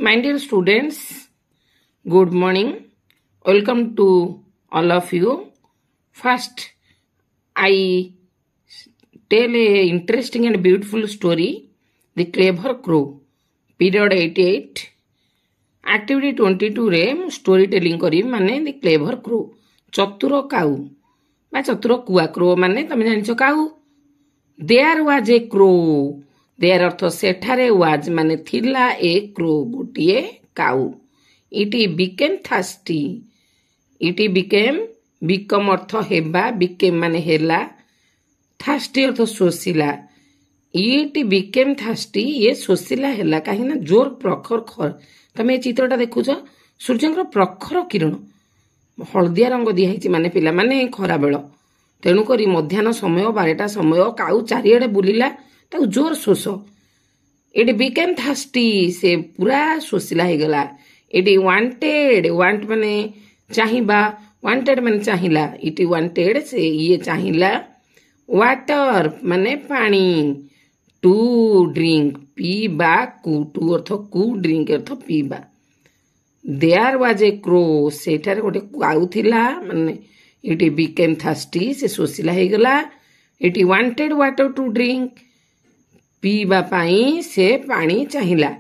My dear students, good morning. Welcome to all of you. First, I tell a interesting and beautiful story, The Clever Crow, period 88. Activity 22 रे storytelling करी माने The Clever Crow, चतुर काऊ बा चतुर कुआ crow माने तमे जानिछो काऊ. There was a crow. There earth सेठारे was माने थिला a crow गोटिए cow. It became thirsty. It become अर्थ हेबा, became माने हेला, thirsty earth शोषिला. It became thirsty ये शोषिला हेला कहीं ना जोर प्रखर खर. तमे चित्रटा देखुछ सूर्यंकर प्रखर किरण हलदिया रंग दिखाई माने पिला माने खरा बेल तेणुक मध्याह्न समय 12टा समय काऊ चारिआडे बुलिला ताऊ जोर शोष. इट बिकेम थास्टी से पूरा शोषिला हो गला. इट वांटेड वांट माने चाहिबा वांटेड माने चाहिला. इट वांटेड से ये चाहिला वाटर माने पानी टू ड्रिंक पीबा कु टू अर्थ कु ड्रिंक अर्थ पीबा. देयर वाज ए क्रो सेठारे गोटे काऊ थिला माने इट बिकेम थास्टी से शोषिला हो गला. It wanted water to drink पीबा पाई से पानी चाहिला.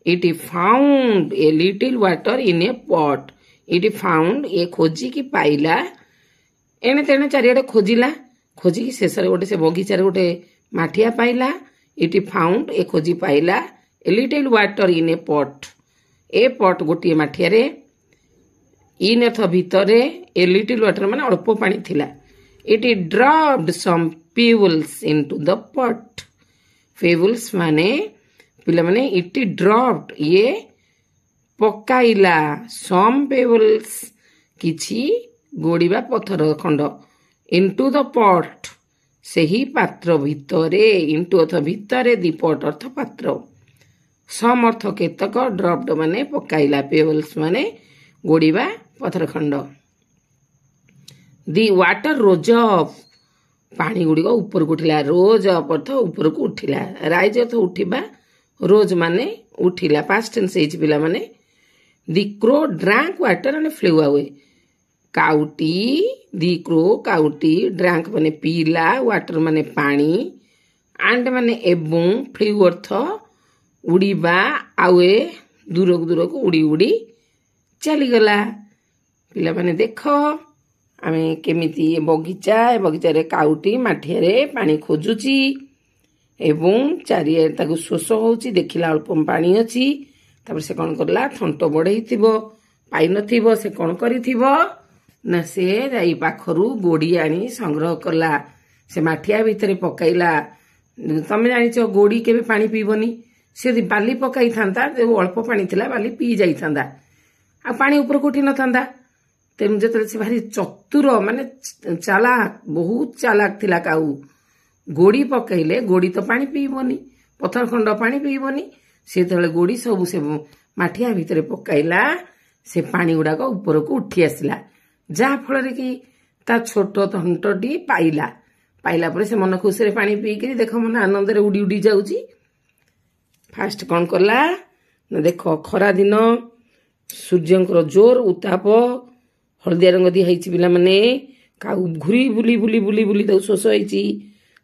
It found a little water in a pot. It found a खोजी की पाइला एने तेने चारिआडे खोजिला खोजी की शेष गोटे से बगीचार गोटे माठिया पाइला. इट फाउंड ए खोजी पाइला a little water in a pot. A pot गोटे माठिया इन अर्थ भितरे ए लिटिल वाटर माने अल्प पानी थिला. It dropped some pebbles into the pot. Pebbles माने पिला माने इट ड्रॉप्ड ये पकाइला सम पेबल्स किछि गोड़ीबा पत्थर खंड इनटू द पॉट सेही पात्र भितरे. इनटू अर्थ भितरे दी पॉट अर्थ पात्र. सम अर्थ केतक ड्रॉप्ड माने पकाइला पेबल्स माने गोड़ीबा पत्थर खंड. दी वाटर रोज अप पानी गुड़िक ऊपर को उठिला. रोज अप अर्थ ऊपर को उठिला. राइज अर्थ उठिबा रोज माने उठिला पास्ट टेंस एज पिला माने. The crow drank water and flew away. काउटी दी क्रो काउटी ड्रैंक माने पीला वाटर माने पानी एंड माने एवं फ्लेव अर्थ उड़ीबा आवे दूर को उड़ी उड़ी चलीगला. पिला माने देख आमे केमिति बगीचा काउटी माठिया पानी खोजुची एवं चारिए ताकू शोष होउची देखिला अल्प पानी अच्छी. तापर से कौन करला थंट बड़े पाई नथिबो से कौन करिथिबो ना से जाई पाखरु गोड़ी आनी संग्रह कला. से माठिया भितरे पकाइला. तमे जानिचो गोड़ी केबे पानी पीबनी. से बाली पकाई थांता जो अल्प पानी थिला बाली पी जाई थांदा आ पानी ऊपर को उठी न थांदा. तेणु जो से भारी चतुर माने चालाक बहुत चालाक थिला काऊ. गोड़ी पकईले गोड़ी तो पानी पीबनी पत्थर खंड पानी पीबनी. से गोड़ी सब से माठिया भितर पकईला से पानी गुड़ाक ऊपर को उठी आसला. जहा फल कि ता छोट थंटी पाइला पर से मन खुशी पानी पीकरी देख मन आनंद उड़ी उड़ी जाऊची. फास्ट कौन कला ना देख खरा दिन सूर्यंकर जोर उताप हलदिया रंग दिखाई पिला माने काऊ घुरी बुली बुली बुली बुली ताऊ शोष होईची.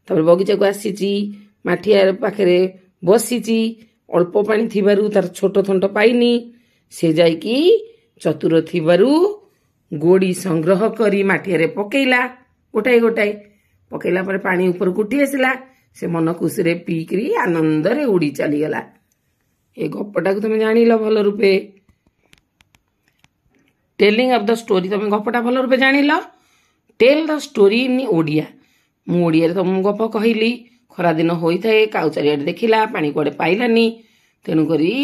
तापर बगीचा को आसीची माठिया पाखरे बसीची अल्प पानी थिबारु तार छोट थंट पाइनी. से जाईकी चतुर थिबारु गोड़ी संग्रह करी माठिया पकेइला गोटाए गोटाए पकेइला पर पानी ऊपर को उठी आसला. से मन खुशी रे पीकरी आनंद रे उड़ी चलीगला. ए गपटा को तुम जानिल भल रूपे. टेलिंग ऑफ द स्टोरी तुम गपटा भल रूपे जानिल. Tell the story in Odia. मु ओडिया तुम गप कहली. खरा दिन होइथाए काऊ चारिआडे देखिला पानी कुआडे पाइलानी. तेणु करी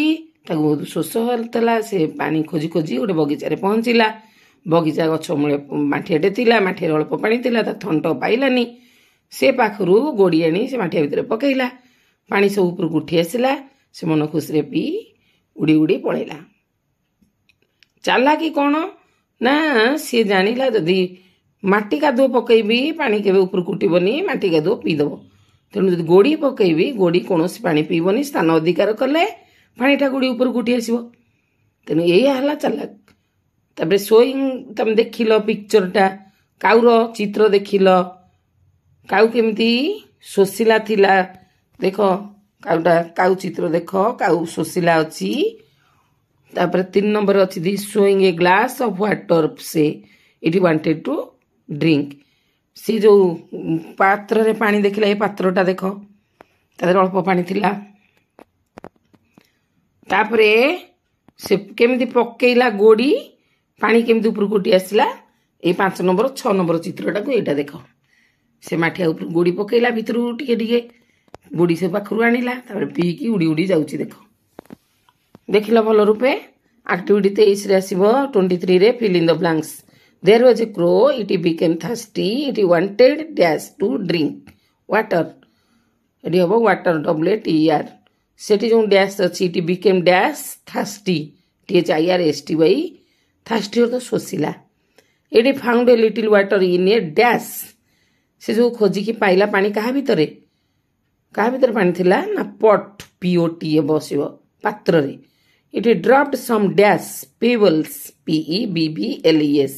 ताको बहुत शोष होतला. से पानी खोजी खोजी गोटे बगीचारे पहुंचिला. बगीचा गछ मूले माठियाटे थिला. माठिया अल्प पानी थिला ता थंट पाइलानी. से पाखरु गोड़ी आनी से माठिया भितर पकेइला. पानी सब ऊपर को उठी आसला. से मन खुशी पी उड़ी उड़ी पळेला. चालाकी कौन ना सी जानिला जदि माटी कादुओ पकईबी पानी केबे ऊपर को उठिबनी. माटी कादुओ पीदब. तेणु जदि गोड़ी पकईबी गोड़ी कौन पानी पीबनी. स्थान अधिकार कले पानीटा गोड़ी ऊपर को उठी आसब. तेणु यही चालाक तापर शोइंग तुम देखिल पिक्चरटा काउर चित्र देखिल काउ केमती शोषिला थिला देख काउटा काउ चित्र देख काउ शोषिला अच्छी तापर 3 नंबर अच्छी the showing a glass of water से इट वांटेड टू ड्रिंक सी जो पात्र रे पानी देखिला ये पात्रटा देख तादर अल्प पानी थिला तापरे से केमिति पकेइला गोड़ी पानी केमिति ऊपर गोटी आसला ए 5 नंबर 6 नंबर चित्रटा को एटा देख से माठिया ऊपर गोड़ी पकेइला भितर टिके टिके गोड़ी से पाखरु आनिला तापर पी की उड़ी उड़ी जाउची देख देखिला भल रूपे एक्टिविटी 23 रे आसीबो 23 रे fill in the blanks there was a crow it became thirsty it wanted dash to drink water एडी हबो वाटर WATER सेठी जो डैश अछि it became dash thirsty THIRSTY thirsty और तो शोषिला एडी found a little water in a dash से जो खोजी की पाइला पानी कहा भीतर पानी थिला ना पॉट POT बसिबो पात्र रे it dropped some dash pebbles PEBBLES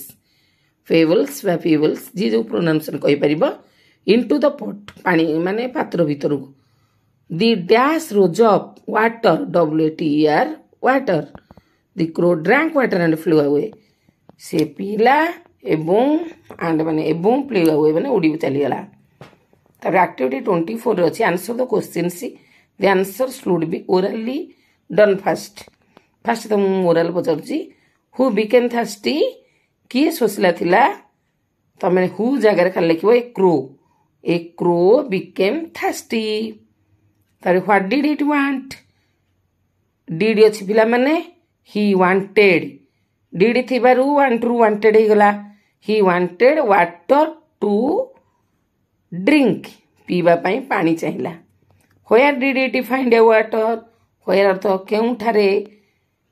pebbles वा पेबल्स जी जो प्रोनाउंसिएशन कहि परिबो इनटू द पॉट पानी माने पात्र भीतर को the dash rose up water WATER water the crow drank water and flew away से पीला एवं एंड माने एवं फ्लू अवे माने उड़ी चली गला तब एक्टिविटी 24 अच्छी answer the question see the answer should be orally done first तो ओरल पचारुची हु बिकेम थर्स्टी किए शोषिला थिला तमें हु जगह खाली लिखिबो ए क्रो बिकेम थर्स्टी तारे what did it want did अच्छी पिला माने ही वांटेड डिड थिबारु वांटेड हे गला he wanted water to drink पीवा पाई पानी चाहिला where did it find a water where अर्थ केउ ठारे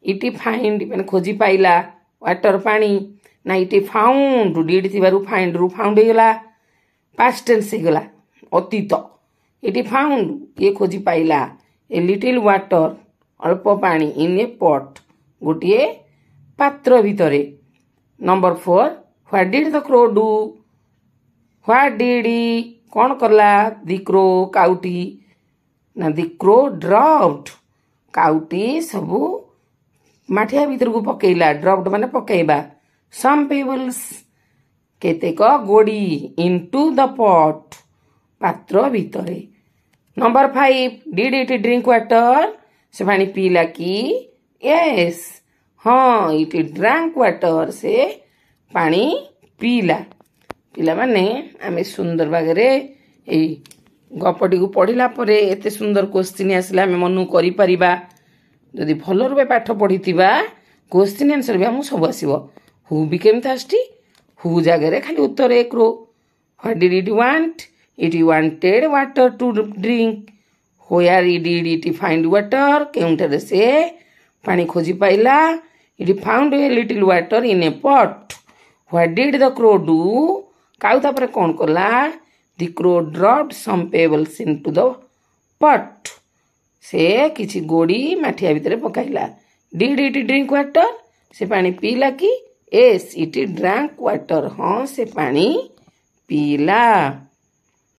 इट फाइंड माने खोजी पाइला वाटर पानी ना इट फाउंड डिड थिबारु फाइंड रु फाउंड हे गला पास्ट टेंस हे गला अतीत इट फाउंड ये खोजी पाइला ए लिटिल वाटर अल्प पानी इन ए पॉट गोटिए पात्र भितरे number 4 what did the crow do what did he कौन करला द क्रो काउटी ना द क्रो ड्रॉप्ड काउटी सबू माठिया भीतर को पकेइला ड्रॉप्ड माने पकेइबा सम पेबल्स केतेक गोड़ी इनटू द पॉट पात्र भितरे number 5 did it drink water से पानी पीला की यस हाँ इट ड्रैंक वाटर से पानी पीला पिला माने आमे सुंदर बागरे ए गपटी को पढ़िला परे एते सुंदर क्वेश्चन आसला आमे मनु करि परिबा जदि भलो रूपे पाठ पढ़िथिबा क्वेश्चन आंसर भी हम सब आसीबो हु बिकेम थर्स्टी हु जगह खाली उत्तर एक रो what did it want it wanted water to drink where did it find water केउंटर से पानी खोजी पाइला it found a little water in a pot what did the crow do काउ तापर कौन कला the crow dropped some pebbles into the pot से किछि गोड़ी माठिया भितरे पकाइला डिड इट ड्रिंक वाटर से पानी पीला की यस इट ड्रैंक वाटर हाँ से पानी पीला।